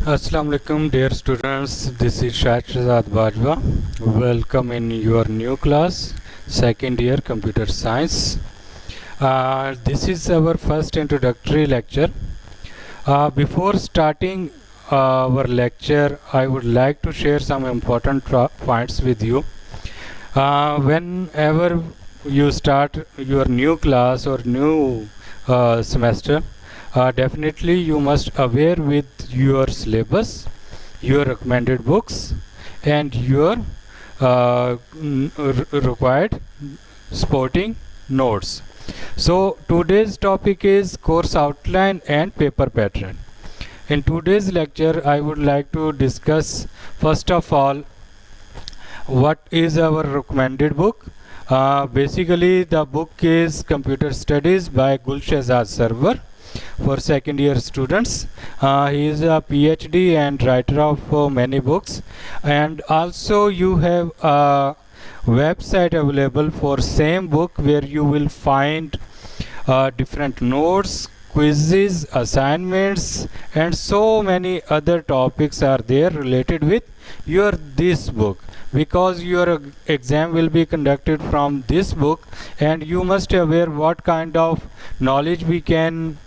Assalamu alaikum dear students, this is Shahzad Bajwa. Welcome in your new class, second year computer science. This is our first introductory lecture. Before starting our lecture, I would like to share some important points with you. Whenever you start your new class or new semester, definitely you must aware with your syllabus, your recommended books, and your required supporting notes. So today's topic is course outline and paper pattern. In today's lecture, I would like to discuss first of all what is our recommended book. Basically, the book is Computer Studies by Gul Shehzad Sarwar for second year students. He is a PhD and writer of many books, and also you have a website available for same book where you will find different notes, quizzes, assignments, and so many other topics are there related with your this book, because your exam will be conducted from this book, and you must aware what kind of knowledge we can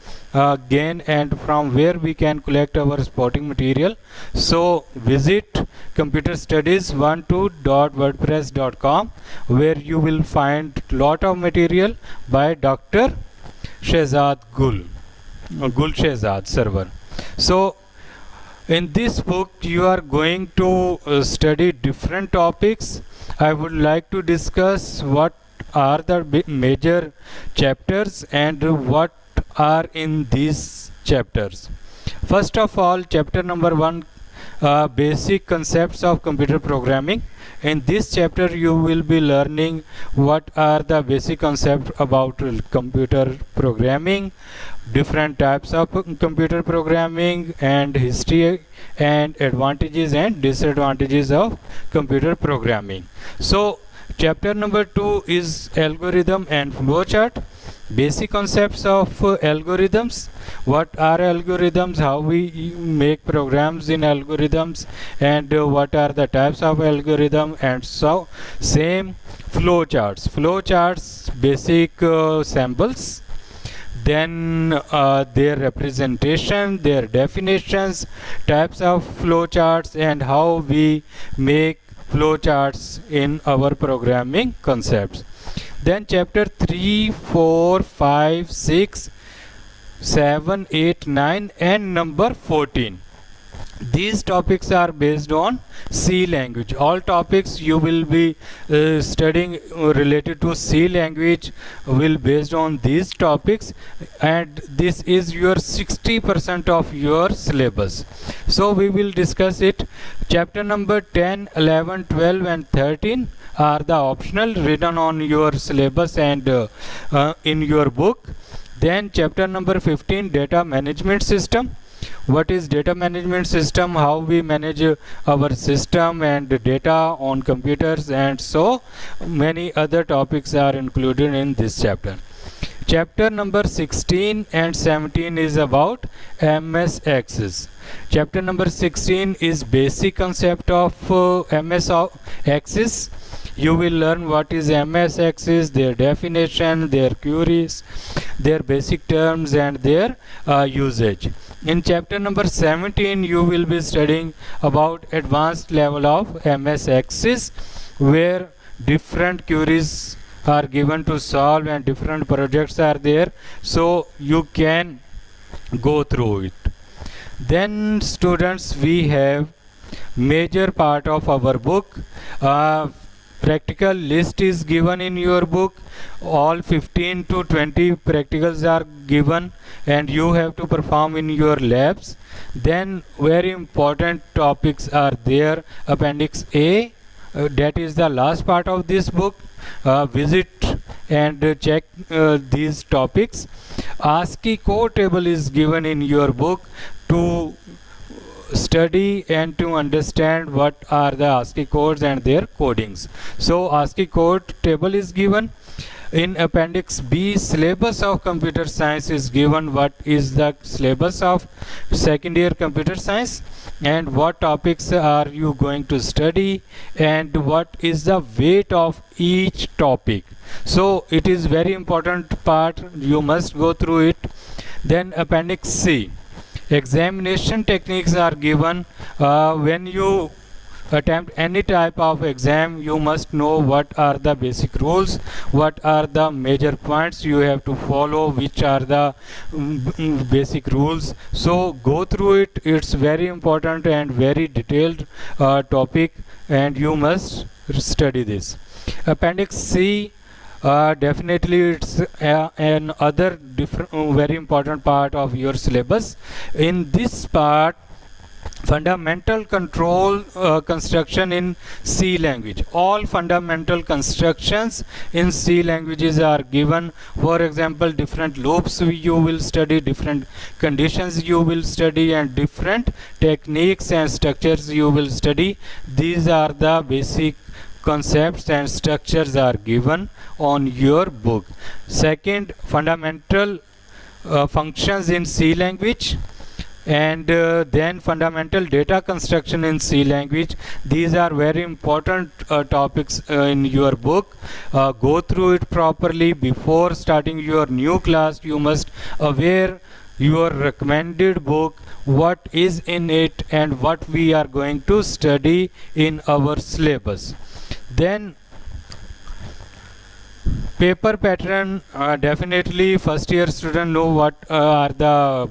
gain and from where we can collect our supporting material. So visit computerstudies12.wordpress.com, where you will find lot of material by Dr. Shehzad Gul Shehzad Sarwar. So in this book you are going to study different topics. I would like to discuss what are the major chapters and what are in these chapters. First of all, chapter number 1, basic concepts of computer programming. In this chapter you will be learning what are the basic concepts about computer programming, different types of computer programming, and history and advantages and disadvantages of computer programming. So chapter number 2 is algorithm and flowchart. Basic concepts of algorithms. What are algorithms, how we make programs in algorithms, and what are the types of algorithm, and so same flowcharts, basic samples, then their representation, their definitions, types of flowcharts, and how we make flowcharts in our programming concepts. Then chapter 3, 4, 5, 6, 7, 8, 9 and number 14. These topics are based on C language. All topics you will be studying related to C language will based on these topics, and this is your 60% of your syllabus. So we will discuss it. Chapter number 10, 11, 12 and 13 are the optional written on your syllabus and in your book. Then chapter number 15, data management system. What is data management system, how we manage our system and data on computers, and so many other topics are included in this chapter. Chapter number 16 and 17 is about MS Access. Chapter number 16 is basic concept of MS Access. You will learn what is MS Access, their definition, their queries, their basic terms and their usage. In chapter number 17 you will be studying about advanced level of MS Access, where different queries are given to solve and different projects are there, so you can go through it. Then students, we have major part of our book. Practical list is given in your book. All 15 to 20 practicals are given and you have to perform in your labs. Then very important topics are there. Appendix A, that is the last part of this book. Visit and check these topics. ASCII code table is given in your book to study and to understand what are the ASCII codes and their codings. So ASCII code table is given. In appendix B, syllabus of computer science is given. What is the syllabus of second year computer science? and what topics are you going to study and what is the weight of each topic. So it is very important part, you must go through it. Then appendix C, examination techniques are given. When you attempt any type of exam, you must know what are the basic rules, what are the major points you have to follow, which are the basic rules. So go through it, it's very important and very detailed topic, and you must study this. Appendix C, definitely it's another different very important part of your syllabus. In this part, fundamental control construction in C language. All fundamental constructions in C languages are given. For example, different loops you will study, different conditions you will study, and different techniques and structures you will study. These are the basic concepts and structures are given on your book. Second, fundamental functions in C language, and then fundamental data construction in C language. These are very important topics in your book. Go through it properly. Before starting your new class, you must aware your recommended book, what is in it and what we are going to study in our syllabus. Then paper pattern, definitely first year student know what are the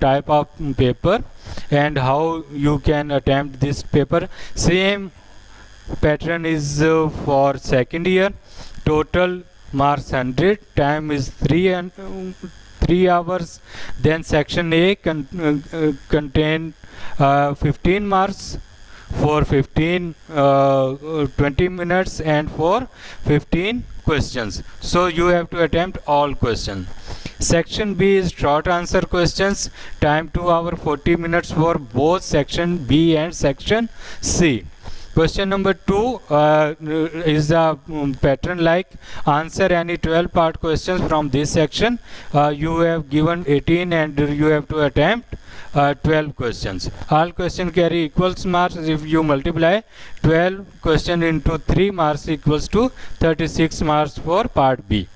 type of paper and how you can attempt this paper. Same pattern is for second year. Total marks 100, time is 3 hours. Then section A contain 15 marks for 20 minutes and for 15 questions. So you have to attempt all questions. Section B is short answer questions, time 2 hours 40 minutes for both section B and section C. Question number 2 is the pattern like answer any 12 part questions from this section. You have given 18 and you have to attempt 12 questions. All questions carry equals marks. If you multiply 12 question into 3 marks equals to 36 marks for part B.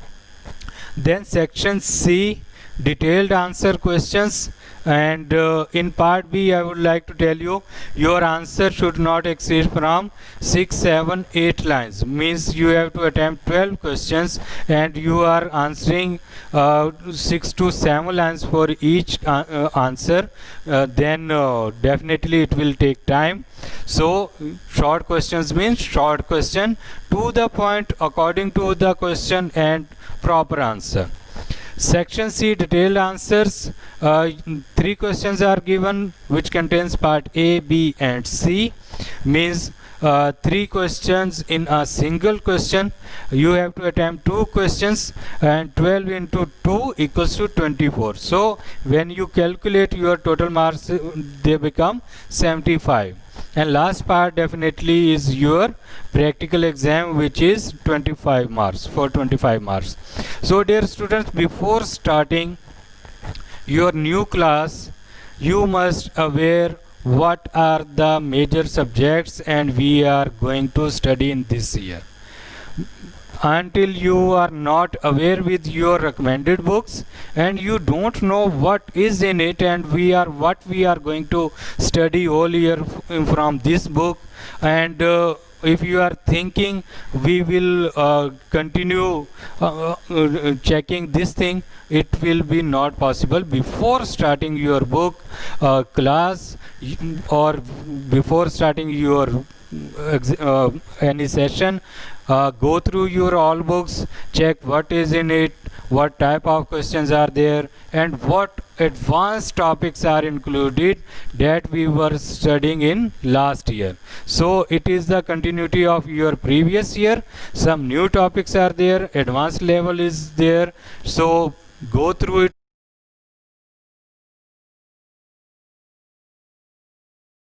Then section C, detailed answer questions, and in part B I would like to tell you your answer should not exceed from 6, 7, 8 lines. Means you have to attempt 12 questions and you are answering 6 to 7 lines for each answer. Then definitely it will take time. So short questions means short question, to the point, according to the question and proper answer. Section C, detailed answers. 3 questions are given which contains part A, B and C. Means 3 questions in a single question. You have to attempt 2 questions and 12 into 2 equals to 24. So when you calculate your total marks, they become 75. And last part definitely is your practical exam, which is 25 marks, for 25 marks. So dear students, before starting your new class, you must aware what are the major subjects and we are going to study in this year. Until you are not aware with your recommended books and you don't know what is in it and what we are going to study all year from this book, and if you are thinking we will continue checking this thing, it will be not possible. Before starting your book class or before starting your any session, go through your all books, check what is in it, what type of questions are there, and what advanced topics are included that we were studying in last year. So it is the continuity of your previous year. Some new topics are there, advanced level is there, so go through it.